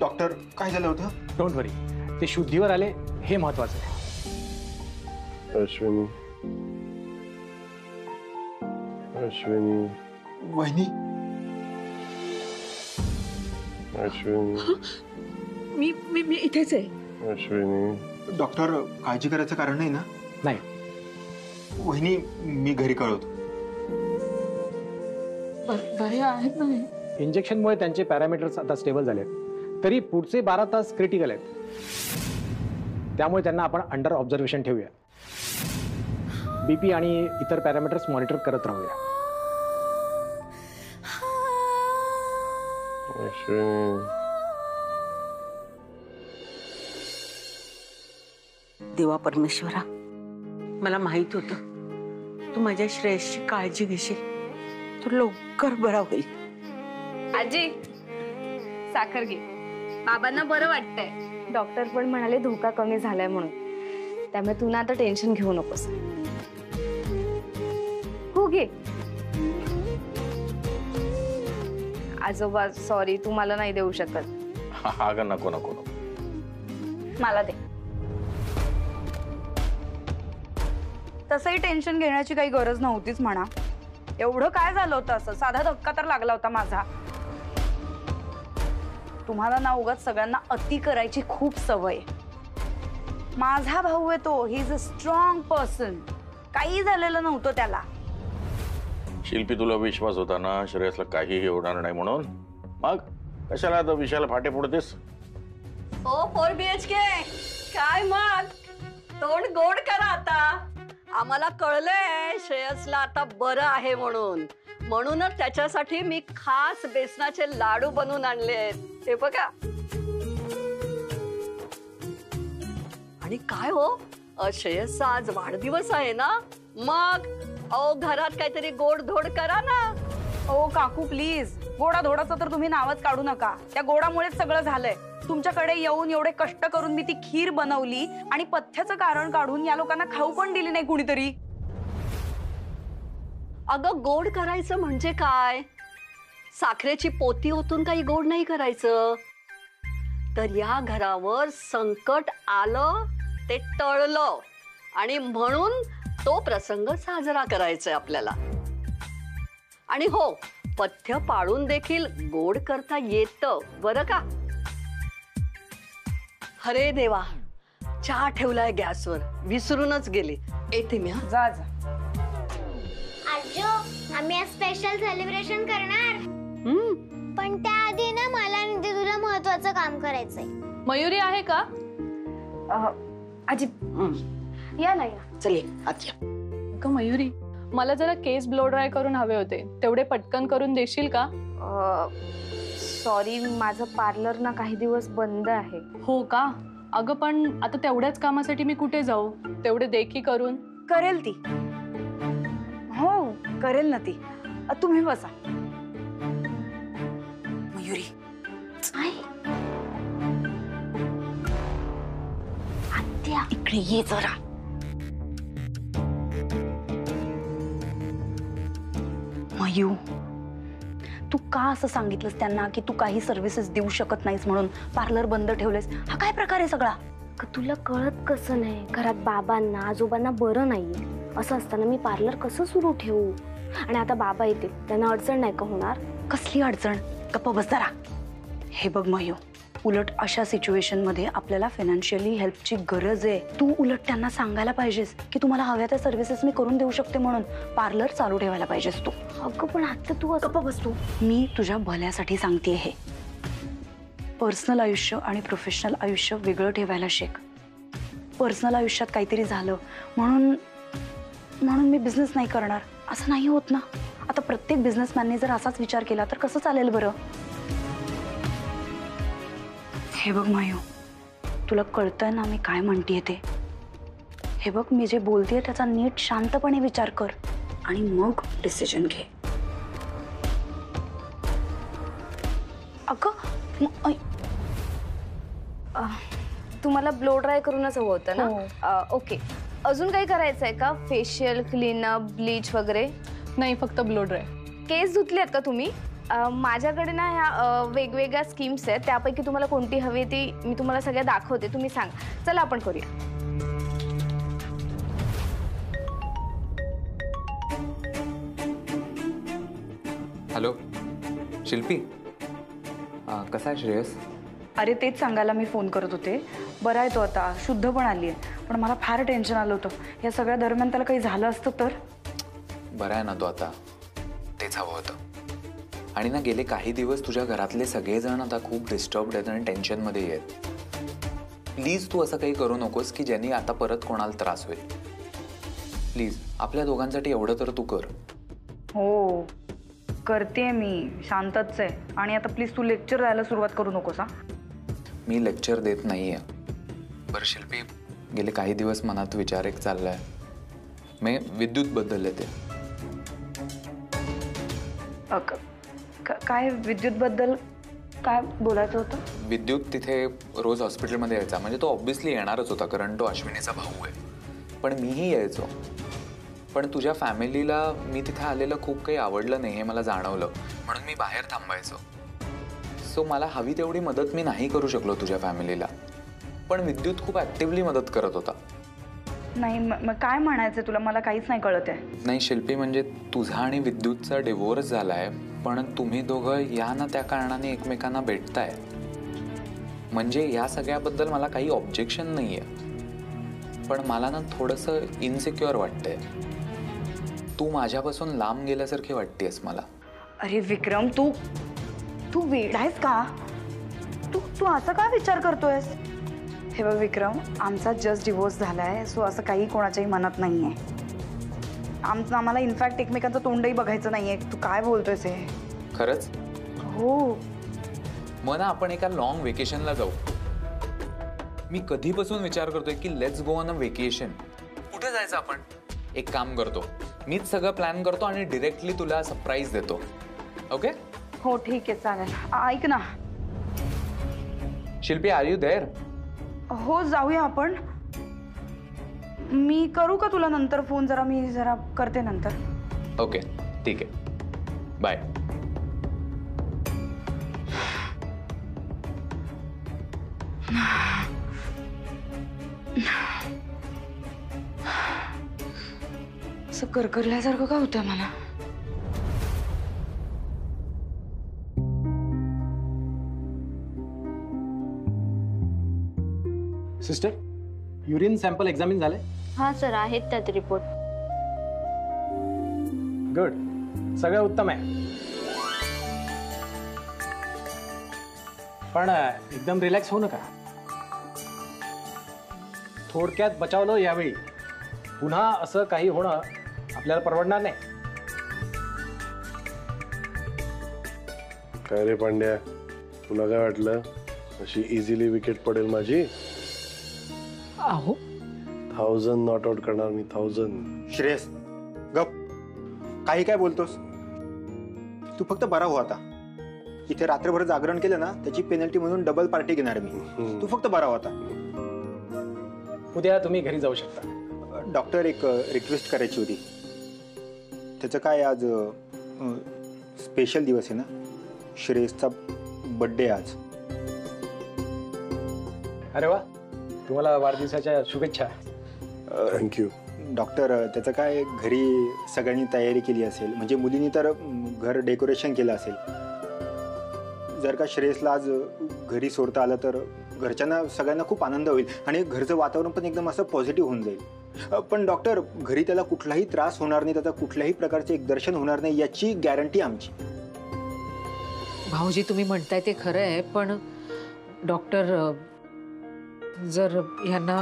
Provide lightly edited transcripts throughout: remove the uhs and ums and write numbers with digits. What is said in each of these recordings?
Doctor काय झालं होतं? डोंट वरी, ते शुद्धीवर आले हे महत्वाचं आहे. अश्विनी, अश्विनी, वहिनी, अश्विनी, मी इथेच आहे. अश्विनी. डॉक्टर काळजी करायचं कारण नाही ना? नाही. वहिनी मी घरी कळवतो. बरे आहेत ना? इंजेक्शनमुळे त्यांचे पॅरामीटर्स आता स्टेबल झालेत, तरी पुढचे 12 तास क्रिटिकल आहेत. त्यामुळे त्यांना आपण अंडर ऑब्झर्वेशन ठेवूया. बीपी आणि इतर पॅरामीटर्स मॉनिटर करत राहूया. देवा परमेश्वरा, मला माहित होतं तू माझ्या श्रेयसची काळजी घेशील. तू लवकर बरा होईल. आजी साखर घे, बाबांना बरं वाटतंय. डॉक्टर पण म्हणाले धोका कमी झालाय म्हणून, त्यामुळे तू ना आता टेन्शन घेऊ नकोस. हो घे. आजोबा सॉरी, तू मला नाही देऊ शकत. अगं नको नको नको, मला दे. तसंही टेन्शन घेण्याची काही गरज नव्हतीच म्हणा. एवढं काय झालं होतं असं? साधा धक्का तर लागला होता माझा. तुम्हाला ना उगाच सगळ्यांना अति करायची खूप सवय. माझा भाऊ आहे तो, he is a strong person. काही झालेलं नव्हतं त्याला. शिल्पी, तुला विश्वास होता ना श्रेयसला काहीही होणार नाही म्हणून, मग कशाला आता विषयाला फाटे फोडतेस? ओ 4 BHK, काय मग तोंड गोड करा आता. आम्हाला कळलंय श्रेयसला आता बरं आहे म्हणून, म्हणूनच त्याच्यासाठी मी खास बेसनाचे लाडू बनवून आणलेत. हे बघा. आणि काय हो, श्रेयसचा आज वाढदिवस आहे ना, मग घरात काहीतरी गोडधोड करा ना. ओ काकू प्लीज, गोडाधोडाचं तर तुम्ही नावच काढू नका. त्या गोडामुळेच सगळं झालंय. तुमच्याकडे येऊन एवढे कष्ट करून मी ती खीर बनवली आणि पथ्याचं कारण काढून या लोकांना खाऊ पण दिली नाही कुणीतरी. अगं गोड करायचं म्हणजे काय? साखरेची पोती ओतून काही गोड नाही करायचं. तर या घरावर संकट आलं ते टळलं आणि म्हणून तो प्रसंग साजरा करायचा आपल्याला. आणि हो, पथ्य पाळून देखील गोड करता येतं बरं का. अरे देवा, चहा ठेवलाय गॅसवर, विसरूनच गेले. येते मी. जा जा. आजो, आम्ही आज स्पेशल सेलिब्रेशन करणार. पण त्याआधी ना मला आणि तुला महत्त्वाचं काम करायचंय. मयुरी आहे का? आजी या ना या. चल आत या. का मयुरी, मला जरा केस ब्लो ड्राय करून हवे होते, तेवढे पटकन करून देशील का? सॉरी, माझं पार्लर ना काही दिवस बंद आहे. हो का? अगं पण आता तेवढ्याच कामासाठी मी कुठे जाऊ? तेवढे दे की करून. करेल ती. हो करेल ना ती. तुम्ही बसा. मयुरी आत्या इकडे ये जरा. मयू, तू का असं सांगितलंस त्यांना की तू काही सर्व्हिसेस देऊ शकत नाहीस म्हणून पार्लर बंद ठेवलेस? हा काय प्रकार आहे सगळा? तुला कळत कसं नाही? घरात बाबांना आजोबांना बरं नाहीये, असं असताना मी पार्लर कसं सुरू ठेवू? आणि आता बाबा येतील, त्यांना अडचण नाही का होणार? कसली अडचण? गप्प बस जरा. हे बघ मयू, उलट अशा सिच्युएशन मध्ये आपल्याला फायनान्शियली हेल्पची गरज आहे. तू उलट त्यांना सांगायला पाहिजेस की तुम्हाला हव्या त्या सर्व्हिसेस मी करून देऊ शकते म्हणून. पार्लर चालू ठेवायला पाहिजेस तू. अगं पण आता तू गप्प बस तू. मी तुझ्या भल्यासाठी सांगते. हे पर्सनल आयुष्य आणि प्रोफेशनल आयुष्य वेगळं ठेवायला शिक. पर्सनल आयुष्यात काहीतरी झालं म्हणून मी बिझनेस नाही करणार असं नाही होत ना. आता प्रत्येक बिझनेसमॅनने जर असाच विचार केला तर कसं चालेल बरं? हे बघ मायू, तुला कळतंय ना मी काय म्हणतेय ते? हे बघ, मी जे बोलतेय त्याचा नीट शांतपणे विचार कर आणि मग डिसिजन घे. अगं तुम्हाला ब्लो ड्राय करूनच हवं होतं ना? ओके. अजून काही करायचंय का? फेशियल, क्लीनअप, ब्लीच वगैरे? नाही, फक्त ब्लो ड्राय. केस धुतलेत का तुम्ही? माझ्याकडे ना ह्या वेगवेगळ्या स्कीम्स आहेत, त्यापैकी तुम्हाला कोणती हवी ती मी तुम्हाला सगळ्या दाखवते, तुम्ही सांगा. चला आपण करूया. हॅलो शिल्पी, कसा आहे श्रेयस? अरे तेच सांगायला मी फोन करत होते. बरा आहे तो आता, शुद्ध पण आली आहे. पण मला फार टेन्शन आलं होतं, या सगळ्या दरम्यान त्याला काही झालं असतं तर. बरा आहे ना तो आता, तेच हवं होतं. आणि ना गेले काही दिवस तुझ्या घरातले सगळेजण आता खूप डिस्टर्ब्ड आहेत आणि टेन्शनमध्ये आहेत. प्लीज तू असं काही करू नकोस की ज्यांनी आता परत कोणाला त्रास होईल. प्लीज आपल्या दोघांसाठी एवढं तर तू कर. हो करते मी, शांतच आहे. आणि आता प्लीज तू लेक्चर द्यायला सुरुवात करू नकोस हा. मी लेक्चर देत नाही आहे. बरं शिल्पी, गेले काही दिवस मनात विचार एक चालला आहे. मी विद्युतबद्दल येते. काय विद्युतबद्दल काय बोलायचं होतं? विद्युत तिथे रोज हॉस्पिटलमध्ये यायचा. म्हणजे तो ऑब्व्हियसली येणारच होता कारण तो अश्विनीचा भाऊ आहे. पण मीही यायचो. पण तुझ्या फॅमिलीला मी तिथे आलेलं खूप काही आवडलं नाही हे मला जाणवलं, म्हणून मी बाहेर थांबायचो. सो मला हवी तेवढी मदत मी नाही करू शकलो तुझ्या फॅमिलीला. पण विद्युत खूप ॲक्टिव्हली मदत करत होता. नाही मग काय म्हणायचं तुला, मला काहीच नाही कळत आहे. नाही शिल्पी, म्हणजे तुझा आणि विद्युतचा डिवोर्स झाला आहे, पण तुम्ही दोघं या ना त्या कारणाने एकमेकांना भेटताय. म्हणजे या सगळ्याबद्दल मला काही ऑब्जेक्शन नाही आहे. पण मला ना थोडंसं इनसिक्युअर वाटतंय. तू माझ्यापासून लांब गेल्यासारखी वाटतेस मला. अरे विक्रम, तू तू वेड आहेस का? तू असं का विचार करतोयस? हे बघ विक्रम, आमचा जस्ट डिवोर्स झालाय, सो असं काही कोणाच्याही मनात नाहीये. आम्हाला इनफॅक्ट एकमेकांचं तोंडही बघायचं नाहीये. तू काय बोलतोयस हे? खरंच? हो. मग ना आपण एका लॉंग वेकेशनला जाऊ. मी कधीपासून विचार करतोय की let's go on a vacation. कुठे जायचं आपण? एक काम करतो, मीच सगळं प्लॅन करतो आणि डिरेक्टली तुला सरप्राईज देतो. ओके? हो ठीक आहे, चालेल. ऐक ना शिल्पी, आर यू देअर? हो जाऊया आपण. मी करू का तुला नंतर फोन? मी जरा करते नंतर. ओके ठीक आहे, बाय. असं करकरल्यासारखं का होतं मला? सिस्टर, युरिन सॅम्पल एक्झामिन झाले? हां सर, आहेत त्यात रिपोर्ट. गुड, सगळं उत्तम आहे. पण एकदम रिलॅक्स होऊ नका. थोडक्यात बचावलं यावेळी. पुन्हा असं काही होणं आपल्याला परवडणार नाही. काय रे पांड्या, तुला काय वाटलं अशी इझिली विकेट पडेल माझी? अहो 1000 नॉट आउट करणार मी. 1000. श्रेयस गप, काही काय बोलतोस? तू फक्त बरा हो आता. इथे रात्रभर जागरण केलं ना, त्याची पेनल्टी म्हणून डबल पार्टी घेणार मी. तू फक्त बरा हो आता. उद्या तुम्ही घरी जाऊ शकता. डॉक्टर, एक रिक्वेस्ट करायची होती. त्याचं काय, आज स्पेशल दिवस आहे ना, श्रेयसचा बर्थडे आज. अरे वा, तुम्हाला वाढदिवसाच्या शुभेच्छा. थँक्यू. डॉक्टर, त्याचं काय, घरी सगळ्यांनी तयारी केली असेल, म्हणजे मुलींनी तर घर डेकोरेशन केलं असेल. जर का श्रेयसला आज घरी सोडता आलं तर घरच्यांना सगळ्यांना खूप आनंद होईल आणि घरचं वातावरण पण एकदम असं पॉझिटिव्ह होऊन जाईल. पण डॉक्टर, घरी त्याला कुठलाही त्रास होणार नाही, त्याचा कुठल्याही प्रकारचे एक दर्शन होणार नाही, याची गॅरंटी आमची. भाऊजी, तुम्ही म्हणताय ते खरं आहे, पण डॉक्टर, जर यांना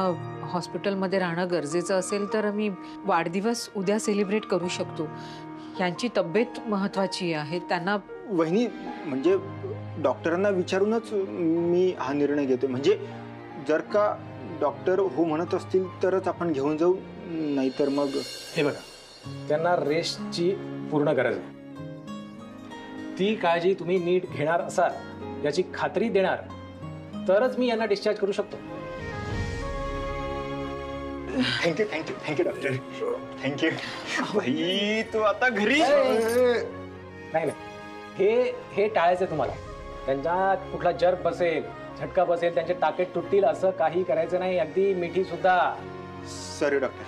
हॉस्पिटलमध्ये राहणं गरजेचं असेल तर मी वाढदिवस उद्या सेलिब्रेट करू शकतो. यांची तब्येत महत्त्वाची आहे. त्यांना वहिनी, म्हणजे डॉक्टरांना विचारूनच मी हा निर्णय घेतोय. म्हणजे जर का डॉक्टर हो म्हणत असतील तरच आपण घेऊन जाऊ, नाहीतर मग. हे बघा, त्यांना रेस्टची पूर्ण गरज आहे. ती काळजी तुम्ही नीट घेणार असाल याची खात्री देणार तरच मी यांना डिस्चार्ज करू शकतो. Thank you thank you thank you doctor, thank you. भाई, तू आता घरी. नाही, हे टाळायचं तुम्हाला. त्यांच्या कुठला जर्क बसेल, झटका बसेल, त्यांचे टाके तुटतील असं काही करायचं नाही. अगदी मिठी सुद्धा. Sorry doctor.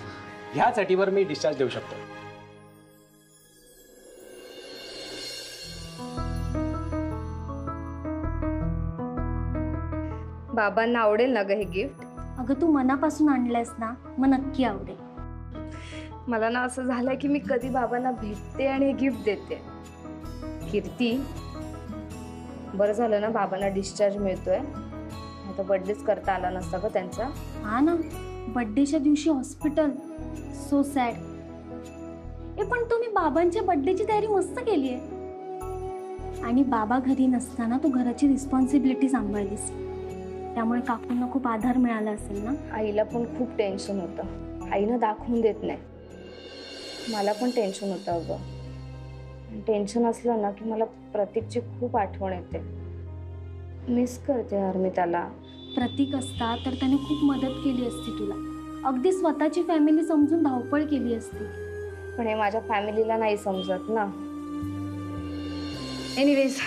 ह्या साठीवर मी डिस्चार्ज देऊ शकतो. बाबांना आवडेल ना ग हे गिफ्ट? अगं तू मनापासून आणलंयस ना, मग नक्की आवडेल. मला ना असं झालंय की मी कधी बाबांना भेटते आणि हे गिफ्ट देते. कीर्ती, बरं झालं ना बाबांना डिस्चार्ज मिळतोय. आता बर्थडेच करता आला नसता ग त्यांचा. हा ना, बर्थडेच्या दिवशी हॉस्पिटल. So sad. पण तुम्ही बाबांच्या बर्थडेची तयारी मस्त केली आहे. आणि बाबा घरी नसताना तू घराची रिस्पॉन्सिबिलिटी सांभाळलीस, त्यामुळे काकूंना खूप आधार मिळाला असेल ना. आईला पण खूप टेन्शन होतं. आईनं दाखवून देत नाही. मला पण टेन्शन होतं अगं. टेन्शन असलं ना की मला प्रतीकची खूप आठवण येते. मिस करते हरमिताला. प्रतीक असता तर त्याने खूप मदत केली असती तुला. अगदी स्वतःची फॅमिली समजून धावपळ केली असती. पण हे माझ्या फॅमिलीला नाही समजत ना. एनिवेज,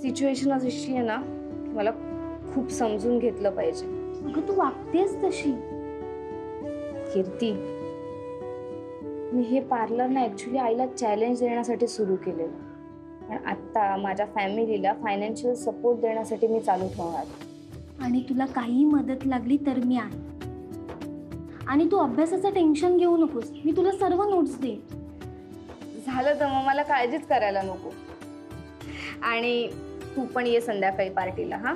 सिच्युएशन अशी आहे ना, मला खूप समजून घेतलं पाहिजे. अगं तू वागतेस तशी. कीर्ती, मी हे पार्लर ना ऍक्च्युली आईला चॅलेंज देण्यासाठी सुरू केलेलं. पण आता माझ्या फॅमिलीला फायनान्शियल सपोर्ट देण्यासाठी मी चालू ठेवणार. आणि तुला काही मदत लागली तर मी आहे. आणि तू अभ्यासाचं टेन्शन घेऊ नकोस. मी तुला सर्व नोट्स दे. झालं तर मग मला काळजीच करायला नको. आणि तू पण ये संध्याकाळी पार्टीला. हा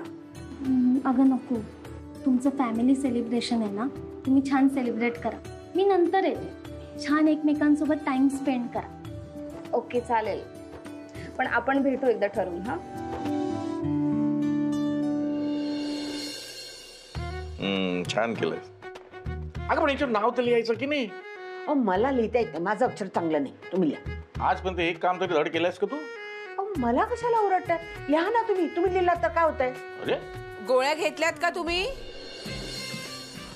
अगं नको. तुमचं फॅमिली सेलिब्रेशन आहे ना, तुम्ही छान सेलिब्रेट करा. मी नंतर येते. छान एकमेकांसोबत टाइम स्पेंड करा. ओके चालेल. पण आपण भेटू एकदा ठरवून. हा छान केलंय. अगं पण याच्यावर नाव तर लिहायचं की नाही? मला लिहिता येतं. माझं अक्षर चांगलं नाही. तुम्ही लिहा. आजपर्यंत एक काम तरी धड केलंयस का तू? मला कशाला ओरडताय? लिहा ना तुम्ही लिहिलात तर काय होतंय? अरे गोळ्या घेतल्यात का तुम्ही?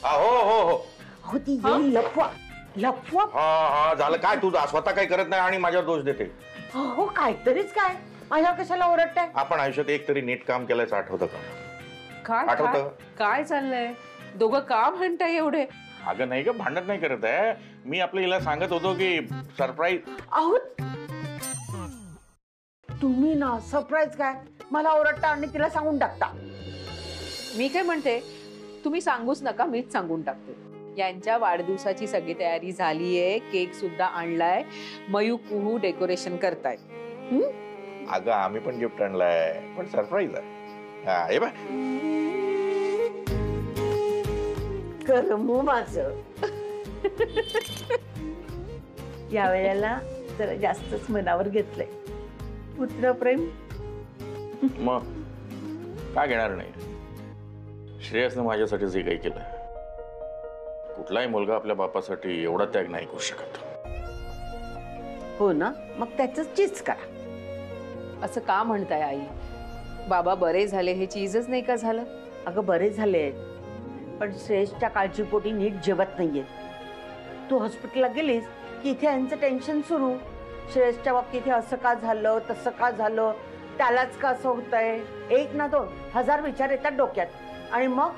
हो हो हो. हो ती लपवा लपवा. हा झालं काय? तू स्वतः काही करत नाही आणि माझ्यावर दोष देते. हो काहीतरीच काय. माझ्यावर कशाला ओरडताय? आपण आयुष्यात एक तरी नीट काम केल्याचं आठवतं का? काय काय चाललंय? दोघं का म्हणताय एवढे? अगं नाही ग, भांडत नाही करत आहे मी. आपल्या हिला सांगत होतो की सरप्राईज. अहो तुम्ही ना सरप्राईज काय मला ओरडता आणि तिला सांगून टाकता. मी काय म्हणते, तुम्ही सांगूच नका, मीच सांगून टाकते. यांच्या वाढदिवसाची सगळी तयारी झालीये. केक सुद्धा आणलाय. मयू कुहू डेकोरेशन करतायत. अगं आम्ही पण गिफ्ट आणलाय, पण सरप्राईज आहे. हा हे बघ. करमू माझं. या वेळेला जरा जास्तच मनावर घेतलंय. पुत्रप्रेम. मग काय घेणार नाही? श्रेयसने माझ्यासाठी जे काही केलं, कुठलाही मुलगा आपल्या बापासाठी एवढा त्याग नाही करू शकत. हो ना, मग त्याच चीज करा. असं का म्हणताय आई? बाबा बरे झाले हे चीजच नाही का झालं? अगं बरे झाले, पण श्रेयसच्या काळजीपोटी नीट जेवत नाहीये. तू हॉस्पिटलला गेलीस की इथे यांचं टेन्शन सुरू. श्रेयसच्या बाबतीत हे असं का झालं, तसं का झालं, त्यालाच का असं होतंय. 1 ना 2 हजार विचार येतात डोक्यात आणि मग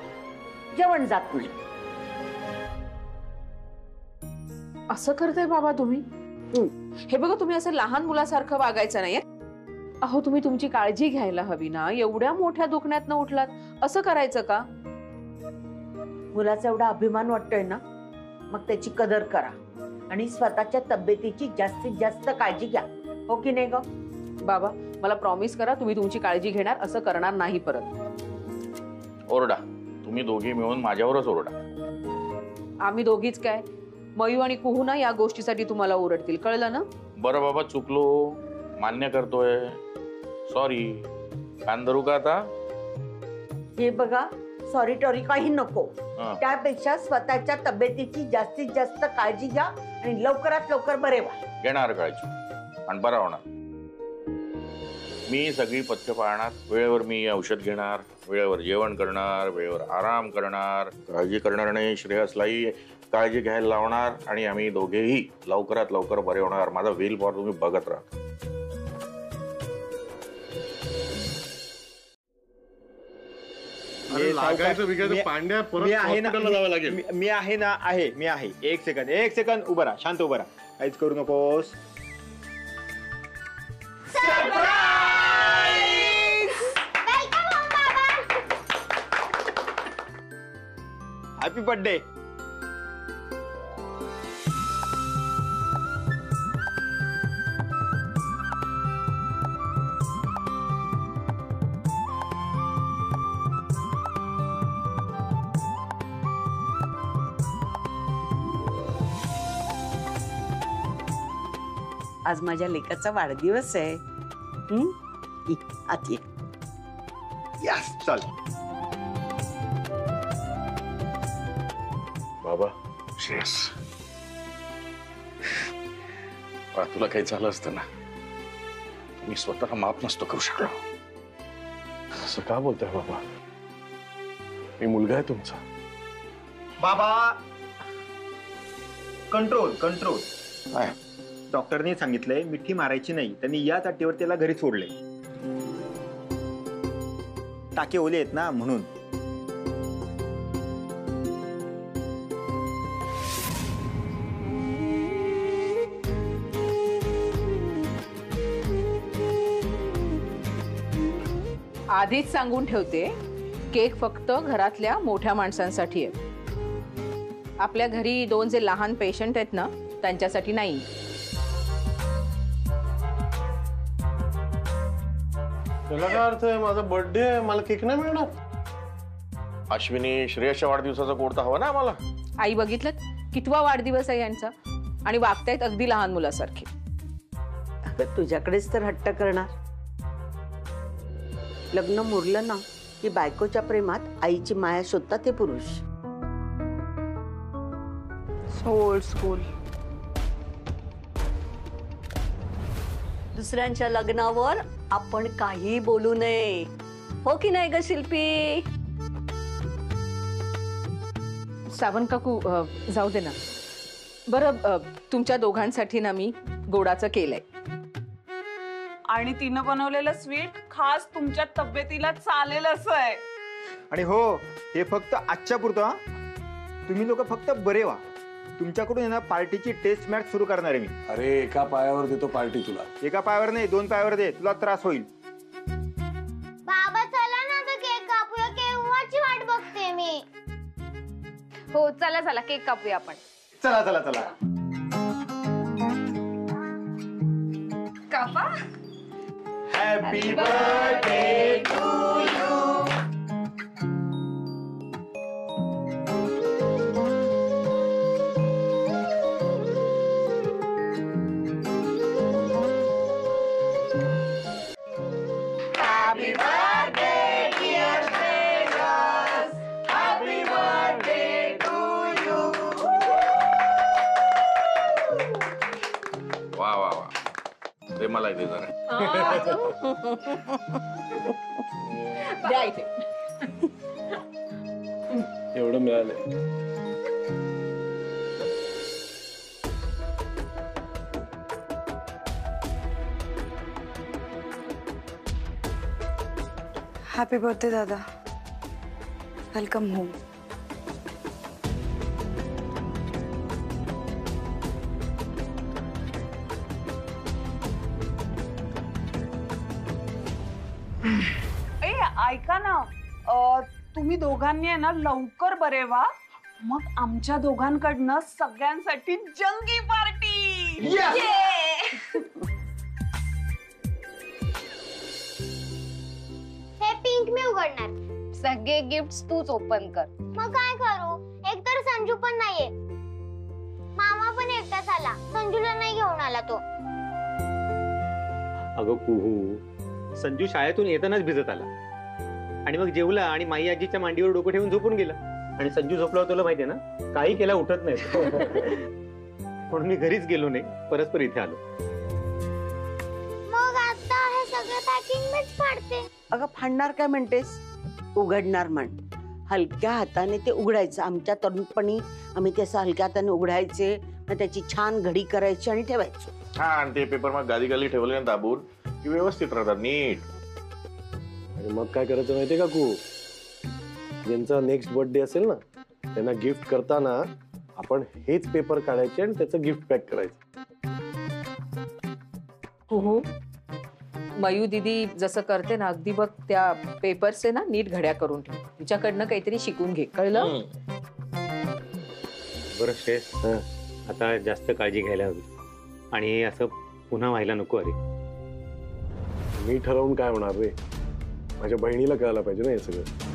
जेवण जात नाही. असं करताय बाबा तुम्ही? हे बघा, तुम्ही असं लहान मुलासारखं वागायचं नाहीये. अहो तुम्ही तुमची काळजी घ्यायला हवी ना. एवढ्या मोठ्या दुखण्यातनं उठलात, असं करायचं का? मुलाचा एवढा अभिमान वाटतोय ना, मग त्याची कदर करा आणि स्वतःच्या तब्येतीची जास्तीत जास्त काळजी घ्या. हो की नाही ग? बाबा मला प्रॉमिस करा, तुम्ही तुमची काळजी घेणार. असं करणार नाही परत. ओरडा. तुम्ही दोघी मिळून माझ्यावरच ओरडा. आम्ही दोघीच काय, मयू आणि कुहू ना या गोष्टीसाठी तुम्हाला ओरडतील. कळलं ना? बरं बाबा, चुकलो, मान्य करतोय, सॉरी. कान धरू का आता? हे बघा, सॉरी टॉरी काही नको. त्यापेक्षा स्वतःच्या तब्येतीची जास्तीत जास्त काळजी घ्या आणि लवकरात लवकर बरे व्हा. घेणार काळजी आणि बरा होणार. मी सगळी पथ्य पाळणार. वेळेवर मी औषध घेणार, वेळेवर जेवण करणार, वेळेवर आराम करणार, काळजी करणार नाही. श्रेयसलाही काळजी घ्यायला लावणार आणि आम्ही दोघेही लवकरात लवकर बरे होणार. माझा व्हील फॉर तुम्ही बघत राहा. अरे लागायचं बिगायचं पांड्या परत मी आहे ना हॉस्पिटलला जावं लागेल. मी आहे ना मी आहे. एक सेकंद उभं राहा, शांत उभं राहा, काहीच करू नकोस. Happy birthday. आज माझ्या लेकाचा वाढदिवस आहे. आत ये. यस, चल. बाबा श्रेयस, तुला काही झालं असतं ना, मी स्वतःला माफ नसतो करू शकलो. असं का बोलताय बाबा? मी मुलगा आहे तुमचा. बाबा कंट्रोल. डॉक्टरने सांगितलंय मिठी मारायची नाही. त्यांनी याच अट्टीवर त्याला घरी सोडले. टाके ओले आहेत ना म्हणून. आधीच सांगून ठेवते, केक फक्त घरातल्या मोठ्या माणसांसाठी आहे. आपल्या घरी 2 जे लहान पेशंट आहेत ना, त्यांच्यासाठी नाही. त्याला काय अर्थ आहे? माझा बर्थडे आहे, मला केक नाही मिळणार. अश्विनी, श्रेयसच्या वाढदिवसाचा कोड तर हवा ना आम्हाला. आई बघितलं कितवा वाढदिवस आहे यांचा, आणि वागतायत अगदी लहान मुलासारखे. अगं तुझ्याकडेच तर हट्ट करणार. लग्न मुरलं ना की बायकोच्या प्रेमात आईची माया शोधतात ते पुरुष. Old school. दुसऱ्यांच्या लग्नावर आपण काही बोलू नये, हो की नाही ग शिल्पी? सावंत काकू, जाऊ दे ना. बरं, तुमच्या दोघांसाठी ना मी गोडाचं केलंय. आणि तिनं बनवलेलं स्वीट खास तुमच्या तब्येतीला चालेल असं आहे. आणि हो, हे फक्त आजच्या पुरतं. तुम्ही लोक फक्त बरे व्हा. तुमच्याकडून ना पार्टीची टेस्ट मॅच सुरू करणार आहे मी. अरे एका पायावर देतो पार्टी तुला. एका पायावर नाही, 2 पायावर दे, तुला त्रास होईल. बाबा चला ना, तर केक कापूया. केव्हाची वाट बघते मी. हो चला केक कापूया आपण. चला. कापा. Happy birthday to you. Happy birthday, dear Shreyas. Happy birthday to you. वा वा वा, ते मला इथे जरा. द्या इथे. एवढं मिळालंय. हॅपी बर्थडे दादा. Welcome home. ऐका ना, तुम्ही दोघांनी आहे ना लवकर बरे व्हा, मग आमच्या दोघांकडनं सगळ्यांसाठी जंगी पार्टी. हे पिंक मी उघडणार. सगळे गिफ्ट्स तूच ओपन कर. मग काय करू? एकतर संजू पण नाहीये. मामा पण एकटाच आला. संजूला नाही घेऊन आला तो. अगं कुहू, संजू शाळेतून येतानाच भिजत आला आणि मग जेवला आणि माई आजीच्या मांडीवर डोकं ठेवून झोपून गेला. आणि संजू झोपला तुला माहितीये ना, काही केला उठत नाही. म्हणून मी घरीच गेलो नाही, परस्पर इथे आलो. मग आता हे सगळं पॅकिंग मीच फाडते. अगं फाडणार काय म्हणतेस? उघडणार म्हण. हलक्या हाताने ते उघडायचं. आमच्या तरुणपणी आम्ही ते असं हलक्या हाताने उघडायचे, मग त्याची छान घडी करायची आणि ठेवायचो. हा, आणि ते पेपर मग गादी ठेवले ना दाबून की व्यवस्थित राहतात नीट. आणि मग काय करायचं माहितीये का कू? ज्यांचा नेक्स्ट बर्थडे असेल ना त्यांना गिफ्ट करताना आपण हेच पेपर काढायचे आणि त्याचं गिफ्ट पॅक करायचं. हो मयू दीदी जसं करते ना अगदी बघ त्या पेपरचे ना नीट घड्या करून ठेव. तिच्याकडनं काहीतरी शिकून घे, कळलं? बरं श्रेयस, आता जास्त काळजी घ्यायला हवी आणि असं पुन्हा व्हायला नको. अरे मी ठरवून काय होणार रे, माझ्या बहिणीला कळायला पाहिजे ना हे सगळं.